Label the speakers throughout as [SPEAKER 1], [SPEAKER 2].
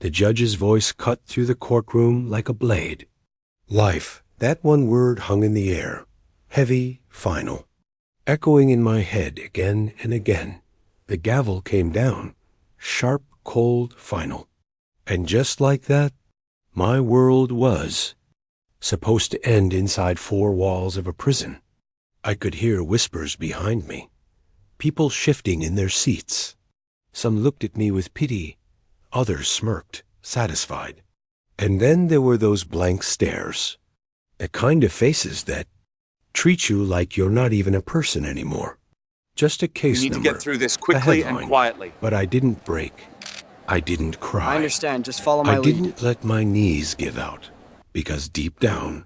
[SPEAKER 1] The judge's voice cut through the courtroom like a blade. Life, that one word hung in the air, heavy, final. Echoing in my head again and again, the gavel came down, sharp, cold, final. And just like that, my world was supposed to end inside four walls of a prison. I could hear whispers behind me, people shifting in their seats. Some looked at me with pity, others smirked, satisfied. And then there were those blank stares, the kind of faces that treat you like you're not even a person anymore. Just a case
[SPEAKER 2] We need
[SPEAKER 1] number,
[SPEAKER 2] to get through this
[SPEAKER 1] a
[SPEAKER 2] quickly
[SPEAKER 1] headline.
[SPEAKER 2] and quietly.
[SPEAKER 1] But I didn't break. I didn't cry.
[SPEAKER 3] I understand. Just follow my
[SPEAKER 1] I
[SPEAKER 3] lead.
[SPEAKER 1] didn't let my knees give out, because deep down,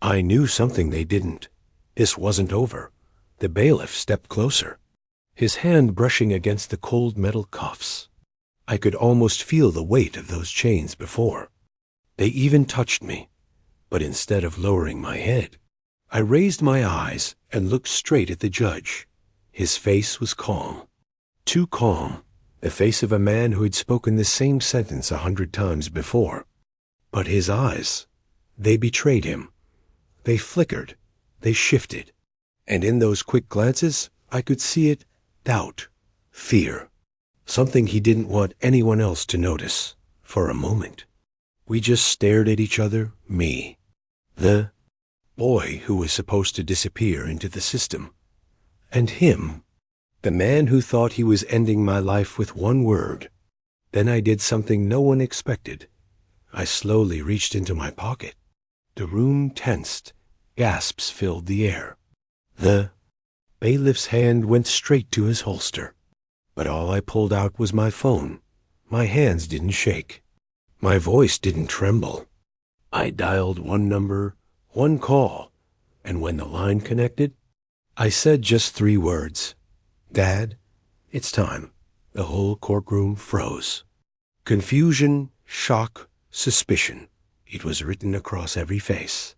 [SPEAKER 1] I knew something they didn't. This wasn't over. The bailiff stepped closer, his hand brushing against the cold metal cuffs. I could almost feel the weight of those chains before. They even touched me, but instead of lowering my head, I raised my eyes and looked straight at the judge. His face was calm, too calm, the face of a man who had spoken the same sentence 100 times before. But his eyes, they betrayed him. They flickered, they shifted, and in those quick glances, I could see it, doubt, fear, something he didn't want anyone else to notice, for a moment. We just stared at each other, me, the boy who was supposed to disappear into the system, and him, the man who thought he was ending my life with one word. Then I did something no one expected. I slowly reached into my pocket. The room tensed. Gasps filled the air. The bailiff's hand went straight to his holster. But all I pulled out was my phone. My hands didn't shake. My voice didn't tremble. I dialed one number, one call, and when the line connected, I said just 3 words. Dad, it's time. The whole courtroom froze. Confusion, shock, suspicion. It was written across every face.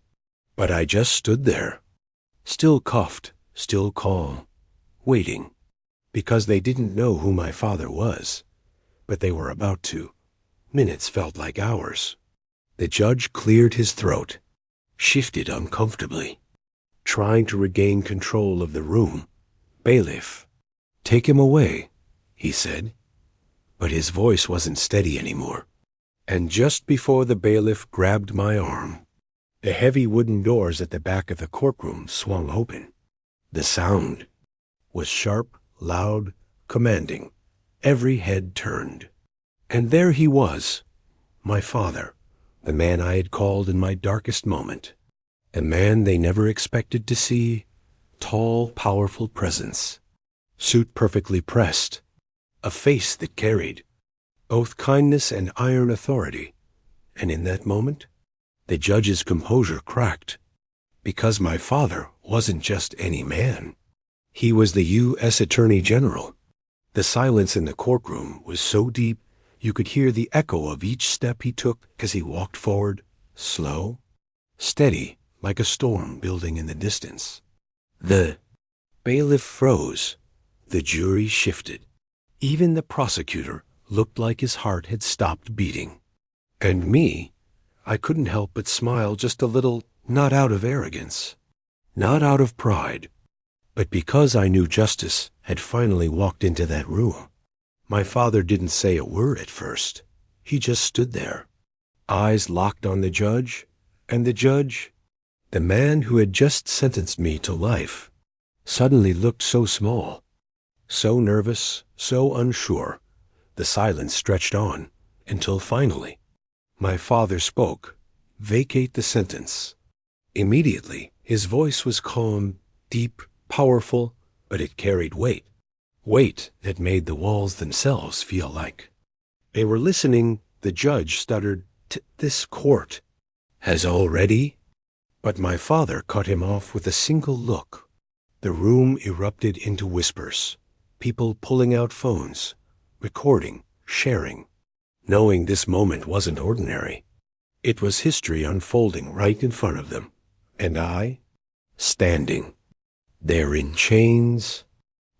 [SPEAKER 1] But I just stood there, still cuffed, still calm, waiting, because they didn't know who my father was, but they were about to. Minutes felt like hours. The judge cleared his throat, shifted uncomfortably, trying to regain control of the room. Bailiff, take him away, he said, but his voice wasn't steady anymore. And just before the bailiff grabbed my arm, the heavy wooden doors at the back of the courtroom swung open. The sound was sharp, loud, commanding. Every head turned. And there he was, my father, the man I had called in my darkest moment, a man they never expected to see, tall, powerful presence, suit perfectly pressed, a face that carried both kindness and iron authority. And in that moment, the judge's composure cracked, because my father wasn't just any man. He was the U.S. Attorney General. The silence in the courtroom was so deep you could hear the echo of each step he took as he walked forward, slow, steady, like a storm building in the distance. The bailiff froze. The jury shifted. Even the prosecutor looked like his heart had stopped beating. And me, I couldn't help but smile just a little, not out of arrogance, not out of pride, but because I knew justice had finally walked into that room. My father didn't say a word at first. He just stood there, eyes locked on the judge, and the judge, the man who had just sentenced me to life, suddenly looked so small, so nervous, so unsure. The silence stretched on until finally, my father spoke, "Vacate the sentence." Immediately, his voice was calm, deep, powerful, but it carried weight. Weight that made the walls themselves feel like they were listening. The judge stuttered, "This court has already..." But my father cut him off with a single look. The room erupted into whispers, people pulling out phones, recording, sharing, knowing this moment wasn't ordinary. It was history unfolding right in front of them. And I, standing there in chains,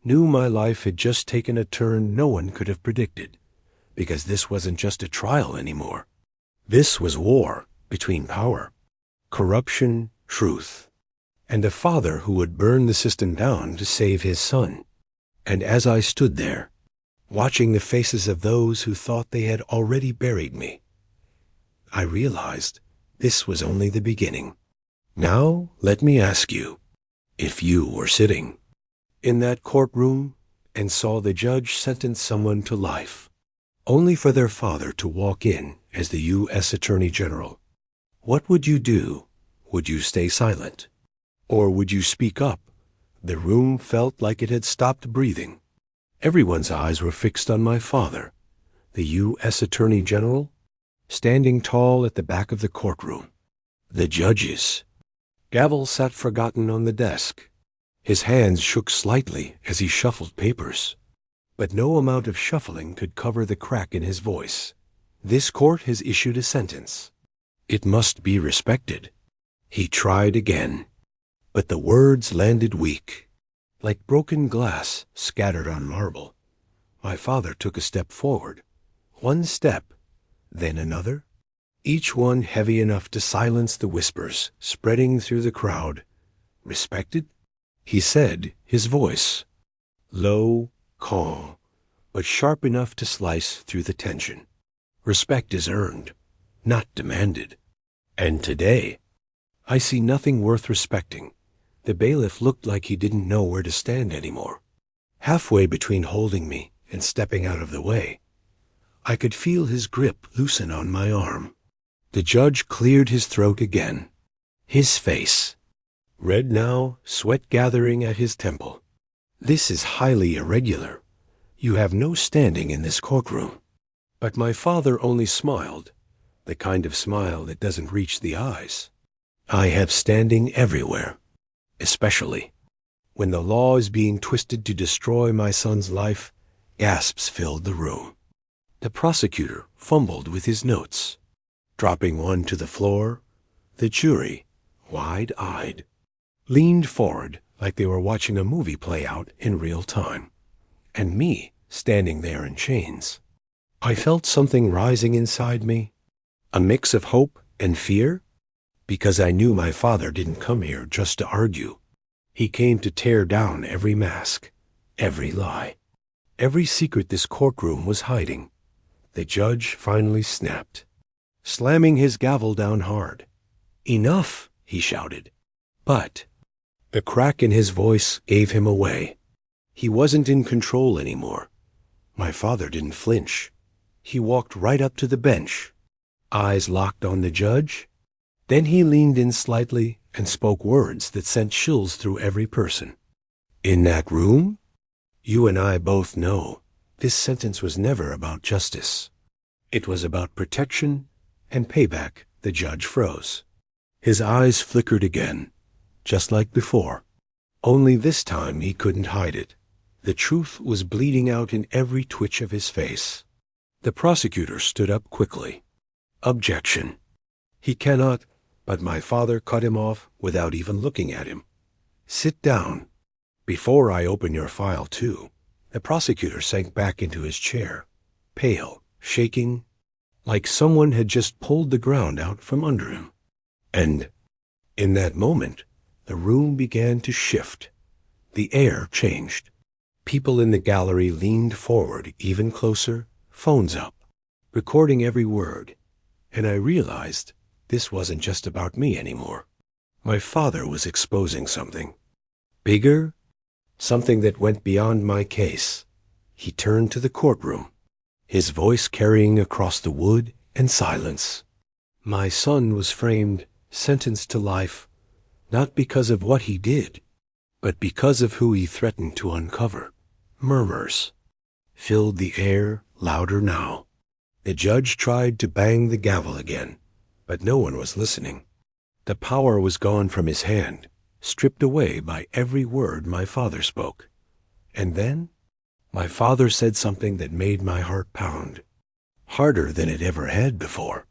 [SPEAKER 1] knew my life had just taken a turn no one could have predicted. because this wasn't just a trial anymore. This was war between power, corruption, truth, and a father who would burn the system down to save his son. And as I stood there, watching the faces of those who thought they had already buried me, I realized this was only the beginning. Now, let me ask you, if you were sitting in that courtroom and saw the judge sentence someone to life, only for their father to walk in as the U.S. Attorney General, what would you do? Would you stay silent? Or would you speak up? The room felt like it had stopped breathing. Everyone's eyes were fixed on my father, the U.S. Attorney General, standing tall at the back of the courtroom. The judges. Gavel sat forgotten on the desk. His hands shook slightly as he shuffled papers, but no amount of shuffling could cover the crack in his voice. This court has issued a sentence. It must be respected. He tried again, but the words landed weak, like broken glass scattered on marble. My father took a step forward, one step, then another, each one heavy enough to silence the whispers spreading through the crowd. Respected? He said, his voice low, calm, but sharp enough to slice through the tension. Respect is earned, not demanded. And today, I see nothing worth respecting. The bailiff looked like he didn't know where to stand anymore. Halfway between holding me and stepping out of the way, I could feel his grip loosen on my arm. The judge cleared his throat again. His face, red now, sweat gathering at his temple. This is highly irregular. You have no standing in this courtroom. But my father only smiled, the kind of smile that doesn't reach the eyes. I have standing everywhere, especially when the law is being twisted to destroy my son's life. Gasps filled the room. The prosecutor fumbled with his notes, dropping one to the floor. The jury, wide-eyed, leaned forward like they were watching a movie play out in real time. And me, standing there in chains. I felt something rising inside me, a mix of hope and fear, because I knew my father didn't come here just to argue. He came to tear down every mask, every lie, every secret this courtroom was hiding. The judge finally snapped, slamming his gavel down hard. "Enough," he shouted. But the crack in his voice gave him away. He wasn't in control anymore. My father didn't flinch. He walked right up to the bench, eyes locked on the judge. Then he leaned in slightly and spoke words that sent chills through every person. "In that room, you and I both know this sentence was never about justice. It was about protection and payback." The judge froze. His eyes flickered again, just like before. Only this time he couldn't hide it. The truth was bleeding out in every twitch of his face. The prosecutor stood up quickly. "Objection. He cannot," but my father cut him off without even looking at him. "Sit down. Before I open your file, too." The prosecutor sank back into his chair, pale, shaking, like someone had just pulled the ground out from under him. And in that moment, the room began to shift. The air changed. People in the gallery leaned forward even closer, phones up, recording every word. And I realized this wasn't just about me anymore. My father was exposing something bigger, something that went beyond my case. He turned to the courtroom, his voice carrying across the wood and silence. My son was framed, sentenced to life, not because of what he did, but because of who he threatened to uncover. Murmurs filled the air, louder now. The judge tried to bang the gavel again, but no one was listening. The power was gone from his hand, stripped away by every word my father spoke. And then, my father said something that made my heart pound, harder than it ever had before.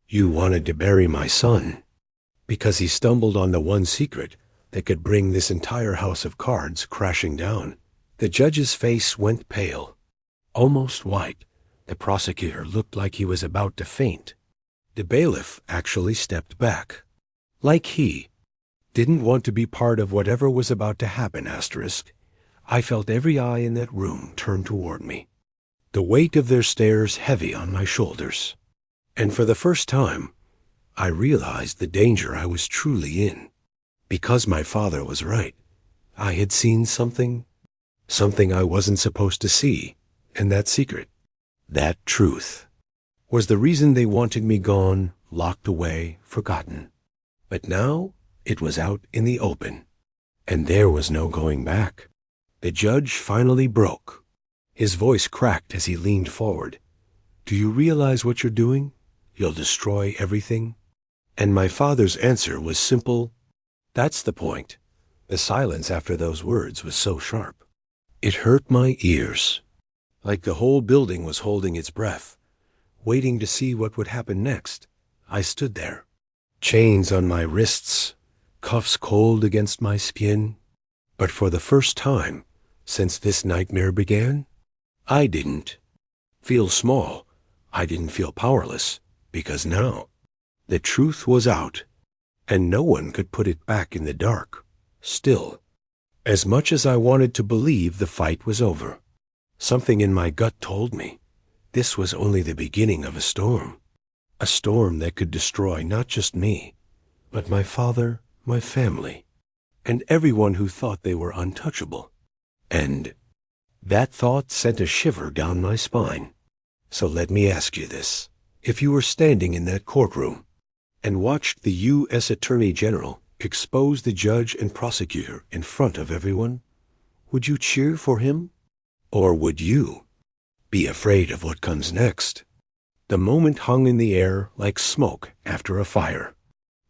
[SPEAKER 1] "You wanted to bury my son," because he stumbled on the one secret that could bring this entire house of cards crashing down. The judge's face went pale, almost white, The prosecutor looked like he was about to faint. The bailiff actually stepped back. Like he didn't want to be part of whatever was about to happen, asterisk. I felt every eye in that room turn toward me, the weight of their stares heavy on my shoulders. And for the first time, I realized the danger I was truly in. Because my father was right. I had seen something I wasn't supposed to see, and that secret, that truth, was the reason they wanted me gone, locked away, forgotten. But now it was out in the open, and there was no going back. The judge finally broke. His voice cracked as he leaned forward. "Do you realize what you're doing? You'll destroy everything." And my father's answer was simple. That's the point. The silence after those words was so sharp. It hurt my ears, like the whole building was holding its breath, waiting to see what would happen next. I stood there, chains on my wrists, cuffs cold against my skin. But for the first time since this nightmare began, I didn't feel small. I didn't feel powerless, because now the truth was out, and no one could put it back in the dark. Still, as much as I wanted to believe the fight was over, something in my gut told me this was only the beginning of a storm that could destroy not just me, but my father, my family, and everyone who thought they were untouchable. And that thought sent a shiver down my spine. So let me ask you this. If you were standing in that courtroom and watched the U.S. Attorney General expose the judge and prosecutor in front of everyone, would you cheer for him? Or would you be afraid of what comes next? The moment hung in the air like smoke after a fire.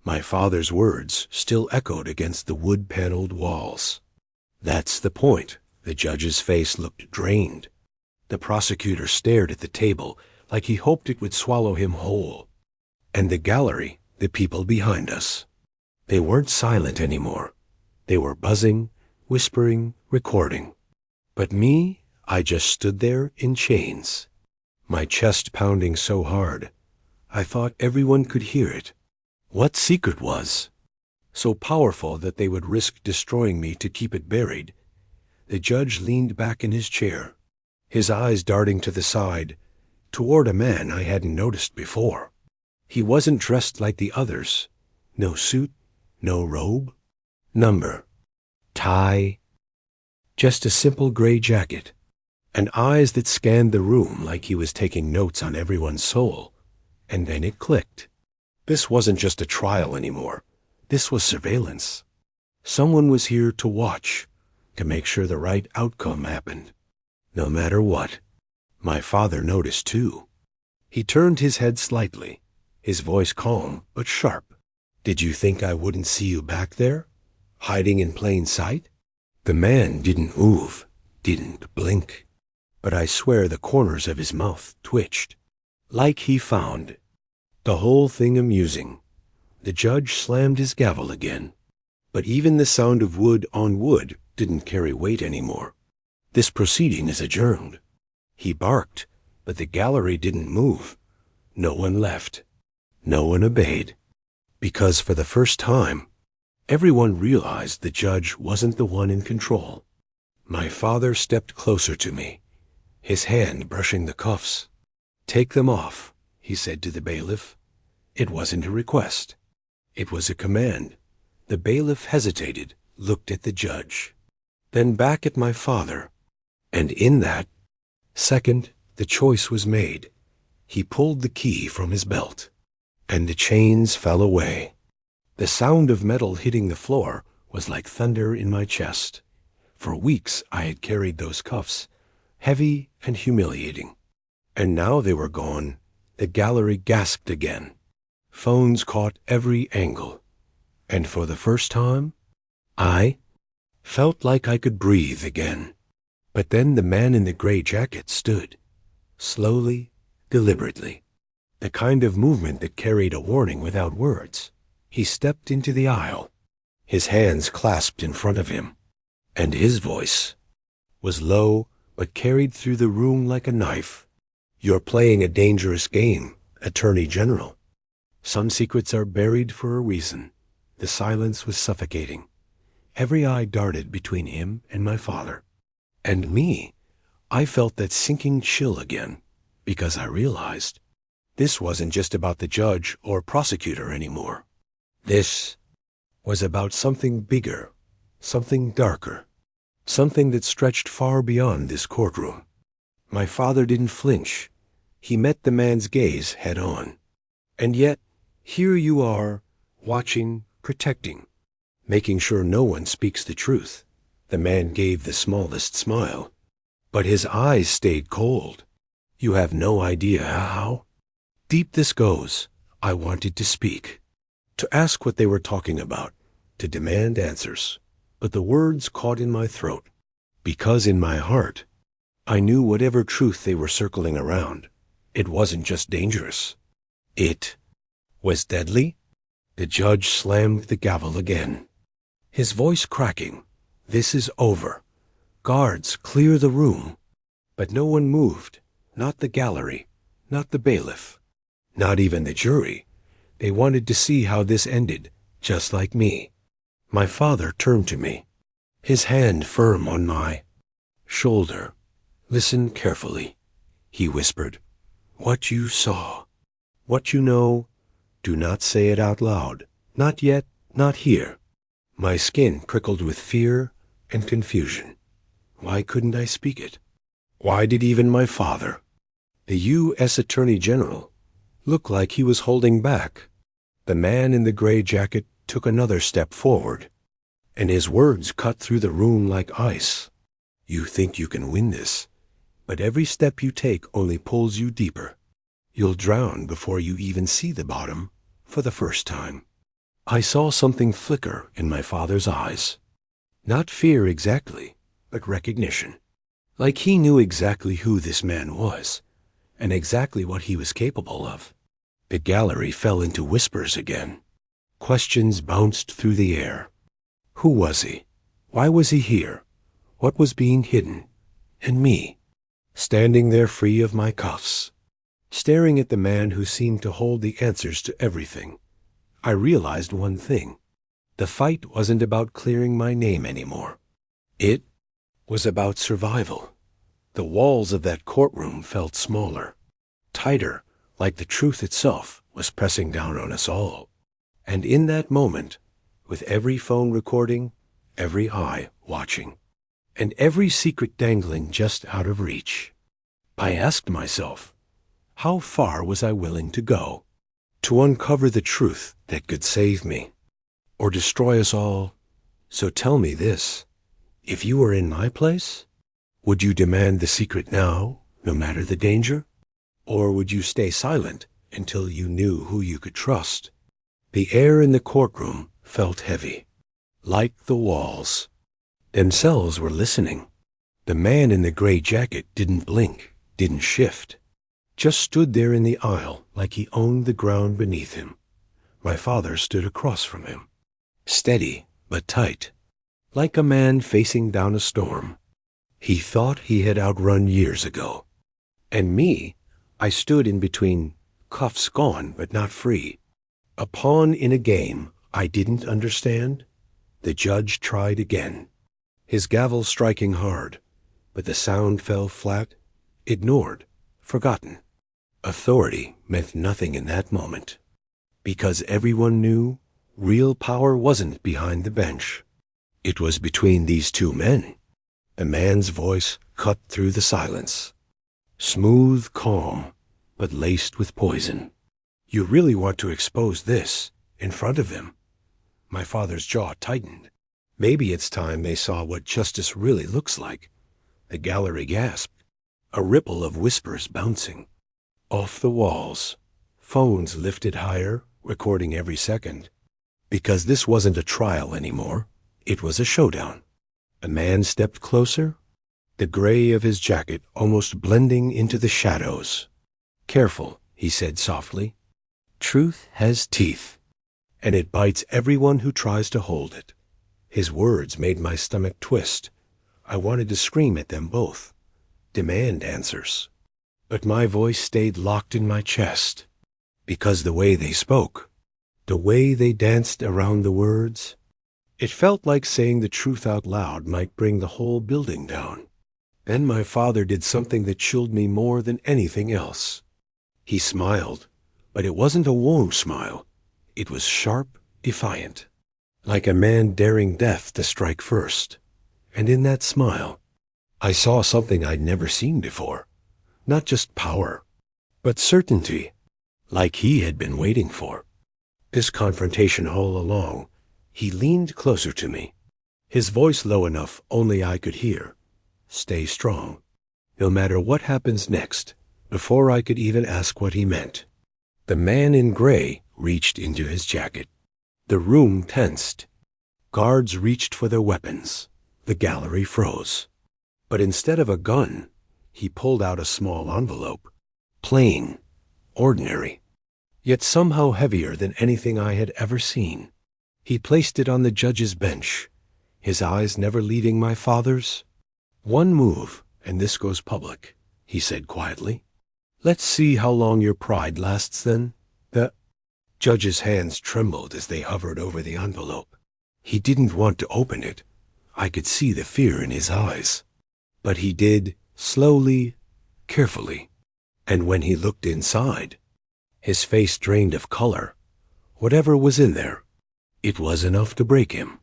[SPEAKER 1] My father's words still echoed against the wood-paneled walls. That's the point. The judge's face looked drained. The prosecutor stared at the table like he hoped it would swallow him whole. And the gallery, the people behind us, they weren't silent anymore. They were buzzing, whispering, recording. But me, I just stood there in chains, my chest pounding so hard, I thought everyone could hear it. What secret was so powerful that they would risk destroying me to keep it buried? The judge leaned back in his chair, his eyes darting to the side, toward a man I hadn't noticed before. He wasn't dressed like the others. No suit, no robe, number, tie, just a simple gray jacket, and eyes that scanned the room like he was taking notes on everyone's soul. And then it clicked. This wasn't just a trial anymore. This was surveillance. Someone was here to watch, to make sure the right outcome happened, no matter what. My father noticed too. He turned his head slightly, his voice calm but sharp. "Did you think I wouldn't see you back there, hiding in plain sight?" The man didn't move, didn't blink, but I swear the corners of his mouth twitched, like he found the whole thing amusing. The judge slammed his gavel again, but even the sound of wood on wood didn't carry weight anymore. "This proceeding is adjourned." He barked, but the gallery didn't move. No one left. No one obeyed. Because for the first time, everyone realized the judge wasn't the one in control. My father stepped closer to me, his hand brushing the cuffs. "Take them off," he said to the bailiff. It wasn't a request. It was a command. The bailiff hesitated, looked at the judge, then back at my father. And in that second, the choice was made. He pulled the key from his belt, and the chains fell away. The sound of metal hitting the floor was like thunder in my chest. For weeks I had carried those cuffs, heavy and humiliating. And now they were gone. The gallery gasped again. Phones caught every angle. And for the first time, I felt like I could breathe again. But then the man in the gray jacket stood, slowly, deliberately, the kind of movement that carried a warning without words. He stepped into the aisle, his hands clasped in front of him, and his voice was low but carried through the room like a knife. You're playing a dangerous game, Attorney General. Some secrets are buried for a reason. The silence was suffocating. Every eye darted between him and my father. And me. I felt that sinking chill again, because I realized this wasn't just about the judge or prosecutor anymore. This was about something bigger, something darker, something that stretched far beyond this courtroom. My father didn't flinch. He met the man's gaze head on. And yet, here you are, watching, protecting, making sure no one speaks the truth. The man gave the smallest smile, but his eyes stayed cold. You have no idea how deep this goes. I wanted to speak, to ask what they were talking about, to demand answers, but the words caught in my throat, because in my heart, I knew whatever truth they were circling around, it wasn't just dangerous. It was deadly. The judge slammed the gavel again, his voice cracking. This is over. Guards, clear the room. But no one moved, not the gallery, not the bailiff, not even the jury. They wanted to see how this ended, just like me. My father turned to me, his hand firm on my shoulder. Listen carefully, he whispered. What you saw, what you know, do not say it out loud. Not yet, not here. My skin prickled with fear and confusion. Why couldn't I speak it? Why did even my father, the U.S. Attorney General, look like he was holding back? The man in the gray jacket took another step forward, and his words cut through the room like ice. You think you can win this, but every step you take only pulls you deeper. You'll drown before you even see the bottom for the first time. I saw something flicker in my father's eyes. Not fear exactly, but recognition. Like he knew exactly who this man was, and exactly what he was capable of. The gallery fell into whispers again. Questions bounced through the air. Who was he? Why was he here? What was being hidden? And me, standing there free of my cuffs, staring at the man who seemed to hold the answers to everything. I realized one thing. The fight wasn't about clearing my name anymore. It was about survival. The walls of that courtroom felt smaller, tighter, like the truth itself was pressing down on us all. And in that moment, with every phone recording, every eye watching, and every secret dangling just out of reach, I asked myself, how far was I willing to go to uncover the truth that could save me or destroy us all? So tell me this, if you were in my place, would you demand the secret now, no matter the danger? Or would you stay silent until you knew who you could trust? The air in the courtroom felt heavy, like the walls themselves were listening. The man in the gray jacket didn't blink, didn't shift, just stood there in the aisle like he owned the ground beneath him. My father stood across from him, steady but tight, like a man facing down a storm he thought he had outrun years ago. And me, I stood in between, cuffs gone but not free. A pawn in a game I didn't understand. The judge tried again, his gavel striking hard, but the sound fell flat, ignored, forgotten. Authority meant nothing in that moment, because everyone knew real power wasn't behind the bench. It was between these two men. A man's voice cut through the silence, smooth, calm, but laced with poison. You really want to expose this in front of him? My father's jaw tightened. Maybe it's time they saw what justice really looks like. The gallery gasped, a ripple of whispers bouncing off the walls. Phones lifted higher, recording every second. Because this wasn't a trial anymore, it was a showdown. A man stepped closer, the gray of his jacket almost blending into the shadows. Careful, he said softly. Truth has teeth, and it bites everyone who tries to hold it. His words made my stomach twist. I wanted to scream at them both, demand answers. But my voice stayed locked in my chest, because the way they spoke, the way they danced around the words, it felt like saying the truth out loud might bring the whole building down. Then my father did something that chilled me more than anything else. He smiled, but it wasn't a warm smile. It was sharp, defiant, like a man daring death to strike first. And in that smile, I saw something I'd never seen before. Not just power, but certainty, like he had been waiting for. This confrontation all along, he leaned closer to me, his voice low enough only I could hear. Stay strong, no matter what happens next, before I could even ask what he meant. The man in gray reached into his jacket. The room tensed. Guards reached for their weapons. The gallery froze. But instead of a gun, he pulled out a small envelope. Plain, ordinary, yet somehow heavier than anything I had ever seen. He placed it on the judge's bench, his eyes never leaving my father's. "One move, and this goes public," he said quietly. "Let's see how long your pride lasts then." The judge's hands trembled as they hovered over the envelope. He didn't want to open it. I could see the fear in his eyes. But he did, slowly, carefully. And when he looked inside, his face drained of color. Whatever was in there, it was enough to break him.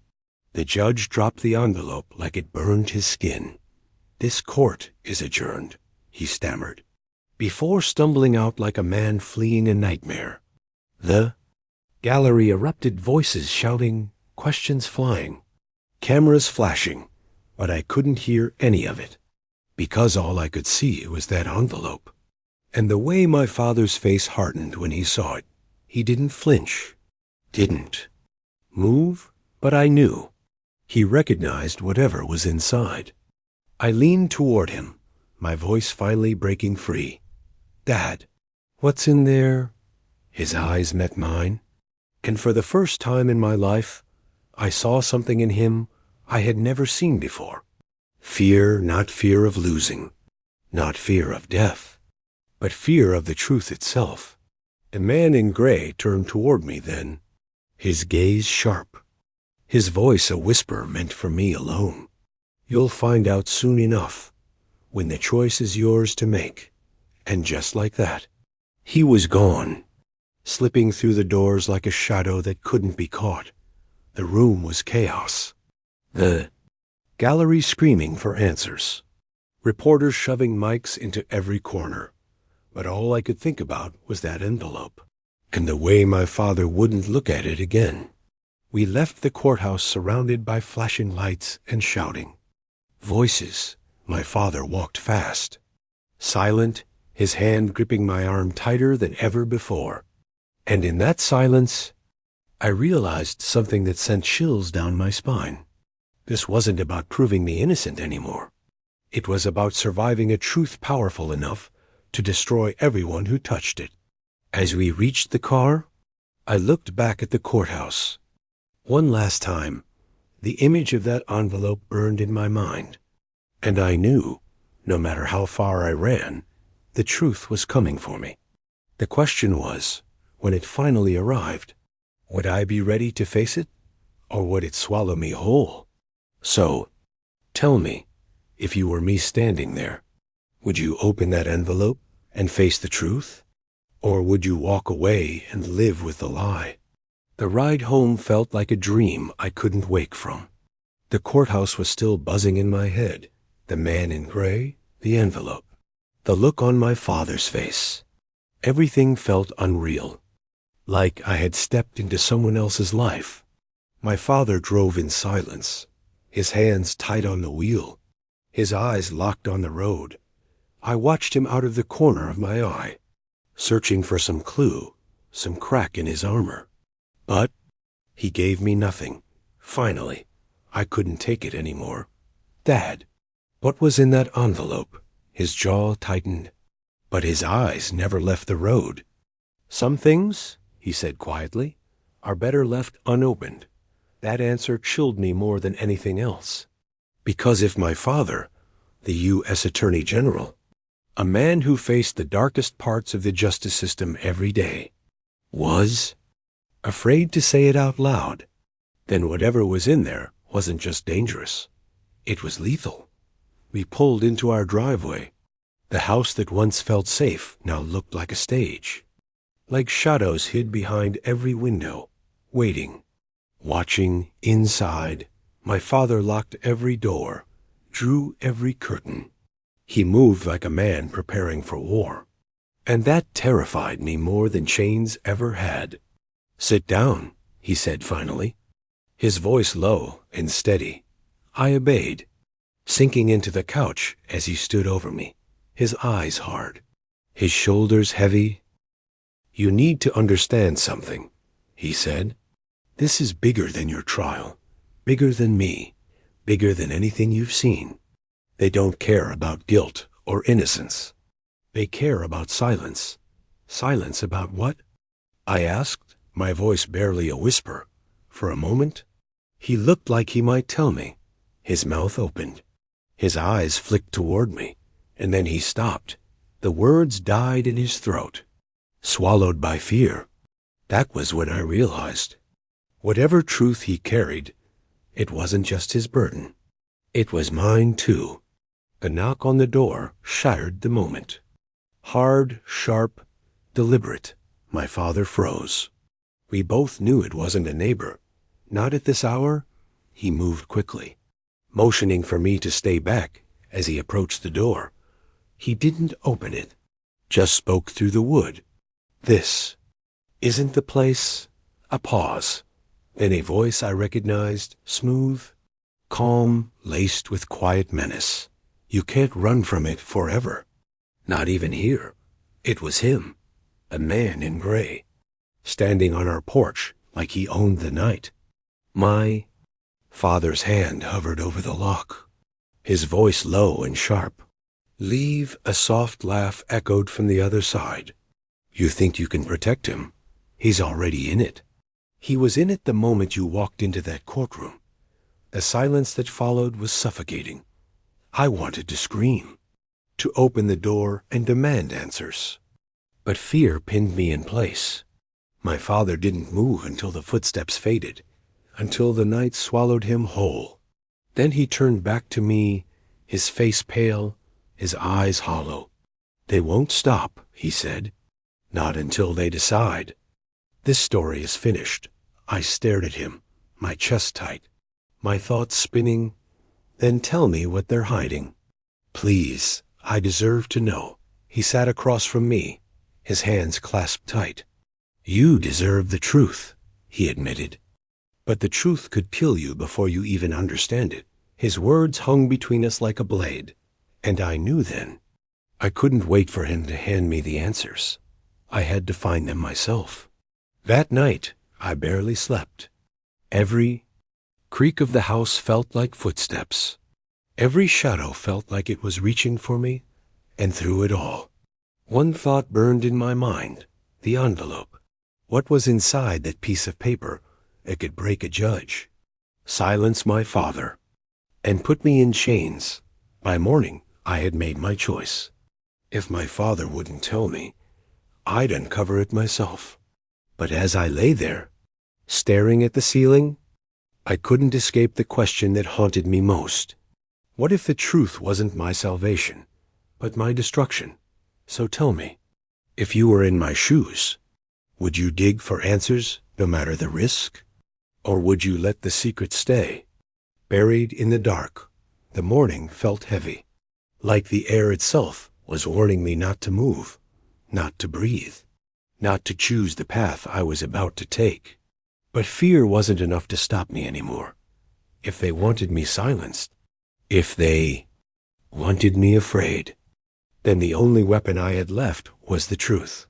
[SPEAKER 1] The judge dropped the envelope like it burned his skin. "This court is adjourned," he stammered, before stumbling out like a man fleeing a nightmare. The gallery erupted, voices shouting, questions flying, cameras flashing, but I couldn't hear any of it, because all I could see was that envelope. And the way my father's face hardened when he saw it, he didn't flinch, didn't move, but I knew. He recognized whatever was inside. I leaned toward him, my voice finally breaking free. "Dad, what's in there?" His eyes met mine, and for the first time in my life, I saw something in him I had never seen before. Fear, not fear of losing, not fear of death, but fear of the truth itself. The man in gray turned toward me then, his gaze sharp, his voice a whisper meant for me alone. "You'll find out soon enough, when the choice is yours to make." And just like that, he was gone, slipping through the doors like a shadow that couldn't be caught. The room was chaos. The gallery screaming for answers. Reporters shoving mics into every corner. But all I could think about was that envelope, and the way my father wouldn't look at it again. We left the courthouse surrounded by flashing lights and shouting. Voices. My father walked fast, silent, his hand gripping my arm tighter than ever before. And in that silence, I realized something that sent chills down my spine. This wasn't about proving me innocent anymore. It was about surviving a truth powerful enough to destroy everyone who touched it. As we reached the car, I looked back at the courthouse. One last time, the image of that envelope burned in my mind. And I knew, no matter how far I ran, the truth was coming for me. The question was, when it finally arrived, would I be ready to face it, or would it swallow me whole? So, tell me, if you were me standing there, would you open that envelope and face the truth? Or would you walk away and live with the lie? The ride home felt like a dream I couldn't wake from. The courthouse was still buzzing in my head. The man in gray, the envelope, the look on my father's face. Everything felt unreal, like I had stepped into someone else's life. My father drove in silence, his hands tight on the wheel, his eyes locked on the road. I watched him out of the corner of my eye, searching for some clue, some crack in his armor. But he gave me nothing. Finally, I couldn't take it anymore. "Dad, what was in that envelope?" His jaw tightened, but his eyes never left the road. "Some things," he said quietly, "are better left unopened." That answer chilled me more than anything else. Because if my father, the U.S. Attorney General, A man who faced the darkest parts of the justice system every day. Was afraid to say it out loud. Then whatever was in there wasn't just dangerous. It was lethal. We pulled into our driveway. The house that once felt safe now looked like a stage. Like shadows hid behind every window, waiting, watching inside. My father locked every door, drew every curtain. He moved like a man preparing for war. And that terrified me more than chains ever had. "Sit down," he said finally, his voice low and steady. I obeyed, sinking into the couch as he stood over me, his eyes hard, his shoulders heavy. "You need to understand something," he said. "This is bigger than your trial, bigger than me, bigger than anything you've seen. They don't care about guilt or innocence. They care about silence." "Silence about what?" I asked, my voice barely a whisper. For a moment, he looked like he might tell me. His mouth opened. His eyes flicked toward me, and then he stopped. The words died in his throat, swallowed by fear. That was when I realized, whatever truth he carried, it wasn't just his burden. It was mine too. A knock on the door shattered the moment. Hard, sharp, deliberate. My father froze. We both knew it wasn't a neighbor. Not at this hour. He moved quickly, motioning for me to stay back as he approached the door. He didn't open it, just spoke through the wood. "This isn't the place." A pause. Then a voice I recognized, smooth, calm, laced with quiet menace. "You can't run from it forever. Not even here." It was him, a man in gray, standing on our porch like he owned the night. My father's hand hovered over the lock, his voice low and sharp. "Leave." A soft laugh echoed from the other side. "You think you can protect him? He's already in it." He was in it the moment you walked into that courtroom. The silence that followed was suffocating. I wanted to scream, to open the door and demand answers. But fear pinned me in place. My father didn't move until the footsteps faded, until the night swallowed him whole. Then he turned back to me, his face pale, his eyes hollow. "They won't stop," he said. "Not until they decide." "This story is finished." I stared at him, my chest tight, my thoughts spinning. "Then tell me what they're hiding." "Please, I deserve to know." He sat across from me, his hands clasped tight. "You deserve the truth," he admitted. "But the truth could kill you before you even understand it." His words hung between us like a blade, and I knew then. I couldn't wait for him to hand me the answers. I had to find them myself. That night, I barely slept. Every creak of the house felt like footsteps. Every shadow felt like it was reaching for me, and through it all, one thought burned in my mind, the envelope. What was inside that piece of paper that could break a judge, silence my father, and put me in chains? By morning, I had made my choice. If my father wouldn't tell me, I'd uncover it myself. But as I lay there, staring at the ceiling, I couldn't escape the question that haunted me most. What if the truth wasn't my salvation, but my destruction? So tell me, if you were in my shoes, would you dig for answers no matter the risk? Or would you let the secret stay, buried in the dark? The morning felt heavy, like the air itself was warning me not to move, not to breathe, not to choose the path I was about to take. But fear wasn't enough to stop me anymore. If they wanted me silenced, if they wanted me afraid, then the only weapon I had left was the truth.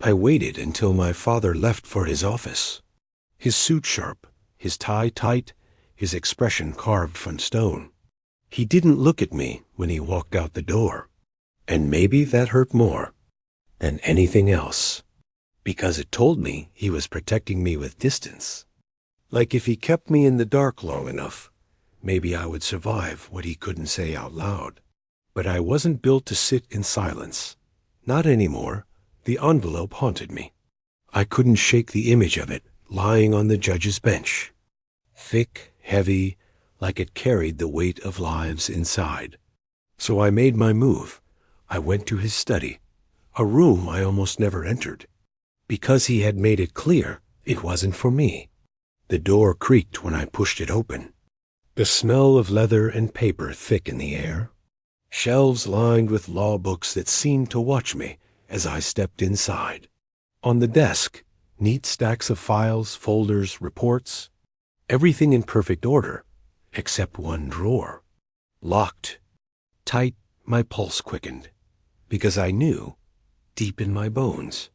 [SPEAKER 1] I waited until my father left for his office, his suit sharp, his tie tight, his expression carved from stone. He didn't look at me when he walked out the door, and maybe that hurt more than anything else, because it told me he was protecting me with distance. Like if he kept me in the dark long enough, maybe I would survive what he couldn't say out loud. But I wasn't built to sit in silence. Not anymore. The envelope haunted me. I couldn't shake the image of it lying on the judge's bench. Thick, heavy, like it carried the weight of lives inside. So I made my move. I went to his study, a room I almost never entered, because he had made it clear it wasn't for me. The door creaked when I pushed it open. The smell of leather and paper thick in the air. Shelves lined with law books that seemed to watch me as I stepped inside. On the desk, neat stacks of files, folders, reports, everything in perfect order, except one drawer. Locked. Tight, my pulse quickened, because I knew, deep in my bones,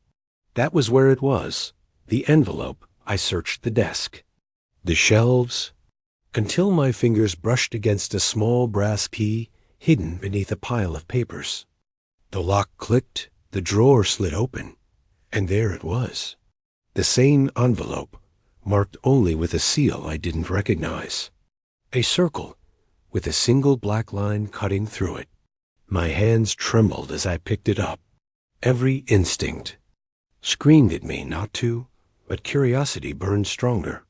[SPEAKER 1] that was where it was. The envelope. I searched the desk, the shelves, until my fingers brushed against a small brass key hidden beneath a pile of papers. The lock clicked, the drawer slid open, and there it was. The same envelope, marked only with a seal I didn't recognize. A circle, with a single black line cutting through it. My hands trembled as I picked it up. Every instinct screamed at me not to, but curiosity burned stronger.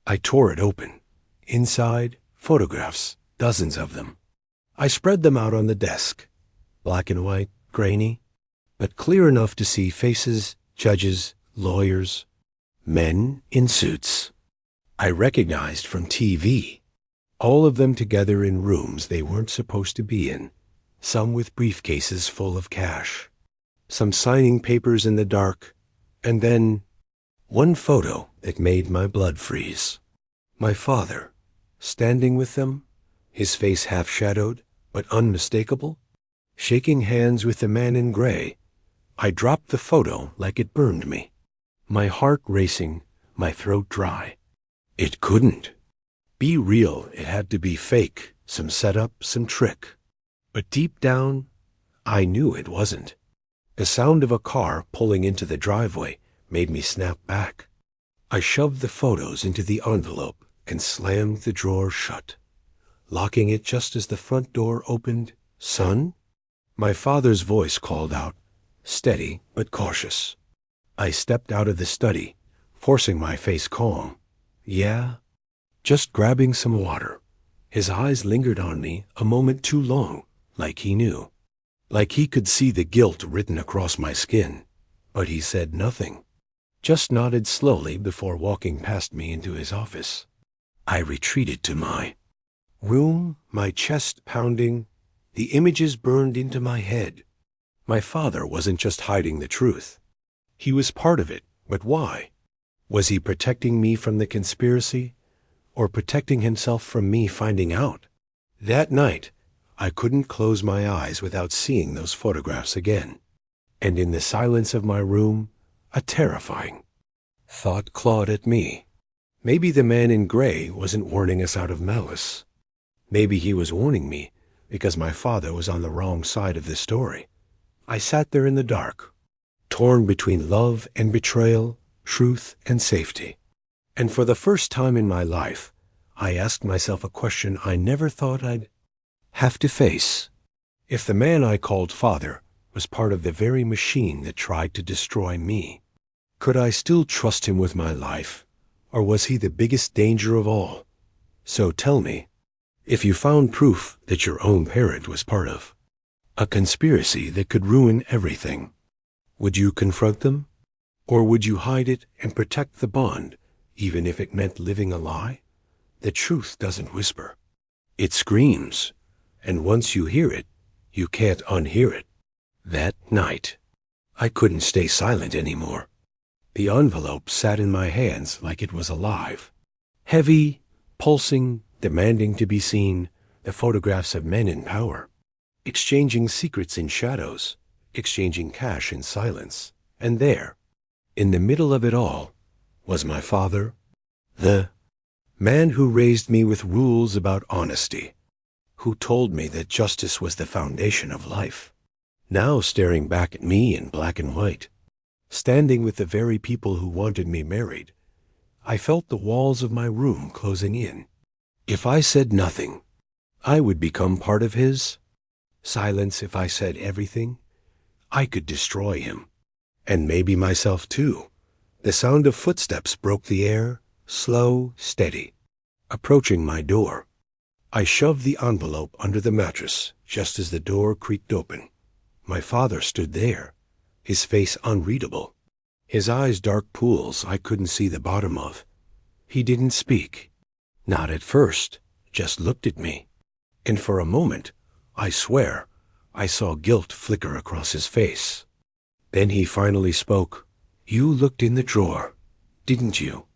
[SPEAKER 1] I tore it open. Inside, photographs, dozens of them. I spread them out on the desk, black and white, grainy, but clear enough to see faces, judges, lawyers, men in suits I recognized from TV, all of them together in rooms they weren't supposed to be in, some with briefcases full of cash, some signing papers in the dark, and then one photo that made my blood freeze. My father, standing with them, his face half-shadowed but unmistakable, shaking hands with the man in gray. I dropped the photo like it burned me, my heart racing, my throat dry. It couldn't be real. It had to be fake, some setup, some trick. But deep down, I knew it wasn't. The sound of a car pulling into the driveway made me snap back. I shoved the photos into the envelope and slammed the drawer shut, locking it just as the front door opened. "Son?" My father's voice called out, steady but cautious. I stepped out of the study, forcing my face calm. "Yeah?" "Just grabbing some water." His eyes lingered on me a moment too long, like he knew. Like he could see the guilt written across my skin. But he said nothing. Just nodded slowly before walking past me into his office. I retreated to my room, my chest pounding. The images burned into my head. My father wasn't just hiding the truth. He was part of it, but why? Was he protecting me from the conspiracy, or protecting himself from me finding out? That night, I couldn't close my eyes without seeing those photographs again. And in the silence of my room, a terrifying thought clawed at me. Maybe the man in gray wasn't warning us out of malice. Maybe he was warning me because my father was on the wrong side of the story. I sat there in the dark, torn between love and betrayal, truth and safety. And for the first time in my life, I asked myself a question I never thought I'd have to face. If the man I called father was part of the very machine that tried to destroy me, could I still trust him with my life, or was he the biggest danger of all? So tell me, if you found proof that your own parent was part of a conspiracy that could ruin everything, would you confront them? Or would you hide it and protect the bond, even if it meant living a lie? The truth doesn't whisper. It screams, and once you hear it, you can't unhear it. That night, I couldn't stay silent anymore. The envelope sat in my hands like it was alive. Heavy, pulsing, demanding to be seen, the photographs of men in power, exchanging secrets in shadows, exchanging cash in silence. And there, in the middle of it all, was my father, the man who raised me with rules about honesty, who told me that justice was the foundation of life, now staring back at me in black and white. Standing with the very people who wanted me married, I felt the walls of my room closing in. If I said nothing, I would become part of his Silence if I said everything. I could destroy him. And maybe myself too. The sound of footsteps broke the air, slow, steady, approaching my door. I shoved the envelope under the mattress just as the door creaked open. My father stood there, his face unreadable, his eyes dark pools I couldn't see the bottom of. He didn't speak. Not at first, just looked at me. And for a moment, I swear, I saw guilt flicker across his face. Then he finally spoke. "You looked in the drawer, didn't you?"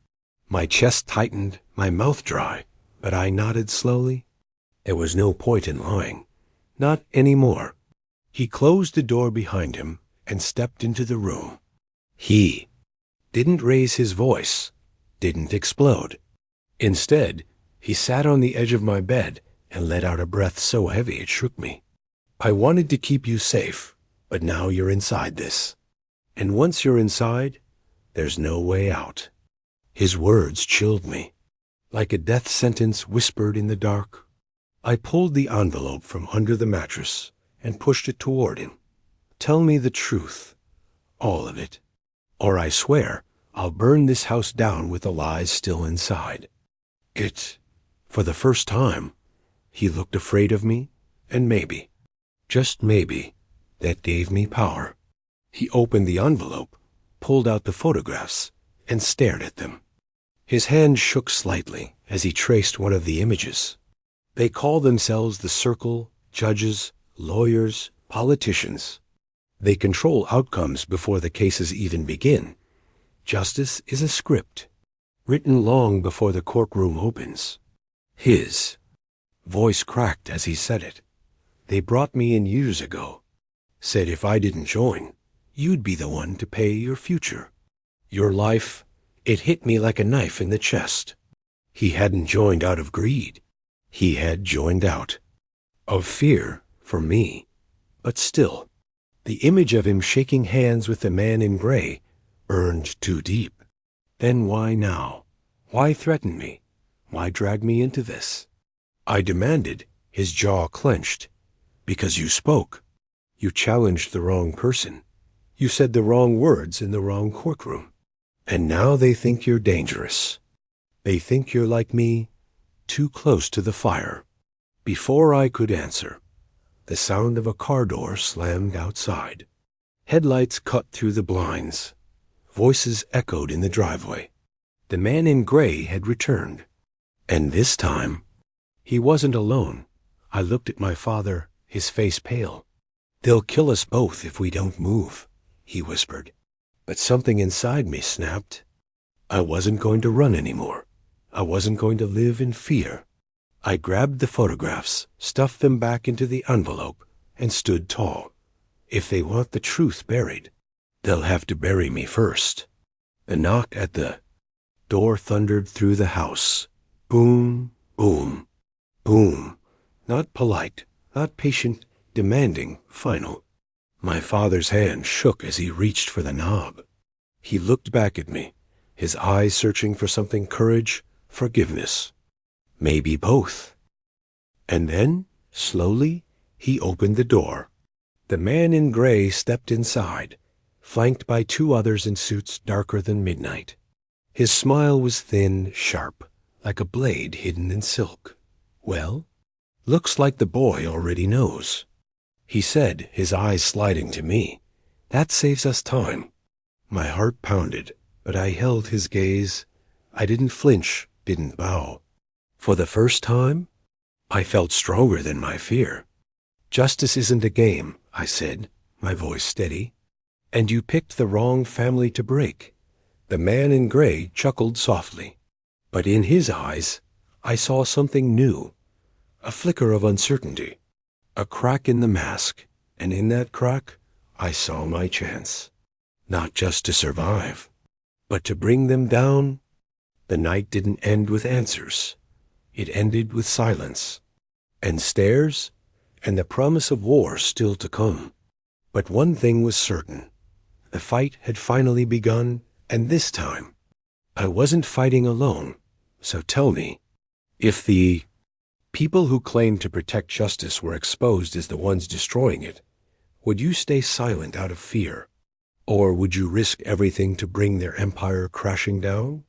[SPEAKER 1] My chest tightened, my mouth dry, but I nodded slowly. There was no point in lying. Not anymore. He closed the door behind him and stepped into the room. He didn't raise his voice, didn't explode. Instead, he sat on the edge of my bed and let out a breath so heavy it shook me. "I wanted to keep you safe, but now you're inside this. And once you're inside, there's no way out." His words chilled me, like a death sentence whispered in the dark. I pulled the envelope from under the mattress and pushed it toward him. "Tell me the truth, all of it, or I swear I'll burn this house down with the lies still inside." For the first time, he looked afraid of me, and maybe, just maybe, that gave me power. He opened the envelope, pulled out the photographs, and stared at them. His hand shook slightly as he traced one of the images. They call themselves the Circle, judges, lawyers, politicians. They control outcomes before the cases even begin. Justice is a script, written long before the courtroom opens. His voice cracked as he said it. "They brought me in years ago. Said if I didn't join, you'd be the one to pay your future. Your life." It hit me like a knife in the chest. He hadn't joined out of greed. He had joined out of fear for me. But still, the image of him shaking hands with the man in gray burned too deep. Then why now? Why threaten me? Why drag me into this? I demanded, his jaw clenched. "Because you spoke. You challenged the wrong person. You said the wrong words in the wrong courtroom. And now they think you're dangerous. They think you're like me, too close to the fire." Before I could answer, the sound of a car door slammed outside. Headlights cut through the blinds. Voices echoed in the driveway. The man in gray had returned. And this time, he wasn't alone. I looked at my father, his face pale. "They'll kill us both if we don't move," he whispered. But something inside me snapped. I wasn't going to run anymore. I wasn't going to live in fear. I grabbed the photographs, stuffed them back into the envelope, and stood tall. If they want the truth buried, they'll have to bury me first. The knock at the door thundered through the house. Boom, boom, boom. Not polite, not patient, demanding, final. My father's hand shook as he reached for the knob. He looked back at me, his eyes searching for something: courage, forgiveness. Maybe both. And then, slowly, he opened the door. The man in gray stepped inside, flanked by two others in suits darker than midnight. His smile was thin, sharp, like a blade hidden in silk. "Well, looks like the boy already knows," he said, his eyes sliding to me. "That saves us time." My heart pounded, but I held his gaze. I didn't flinch, didn't bow. For the first time, I felt stronger than my fear. "Justice isn't a game," I said, my voice steady. "And you picked the wrong family to break." The man in gray chuckled softly. But in his eyes, I saw something new, a flicker of uncertainty. A crack in the mask, and in that crack, I saw my chance. Not just to survive, but to bring them down. The night didn't end with answers. It ended with silence, and stares, and the promise of war still to come. But one thing was certain. The fight had finally begun, and this time, I wasn't fighting alone. So tell me, if the People who claimed to protect justice were exposed as the ones destroying it. Would you stay silent out of fear? Or would you risk everything to bring their empire crashing down?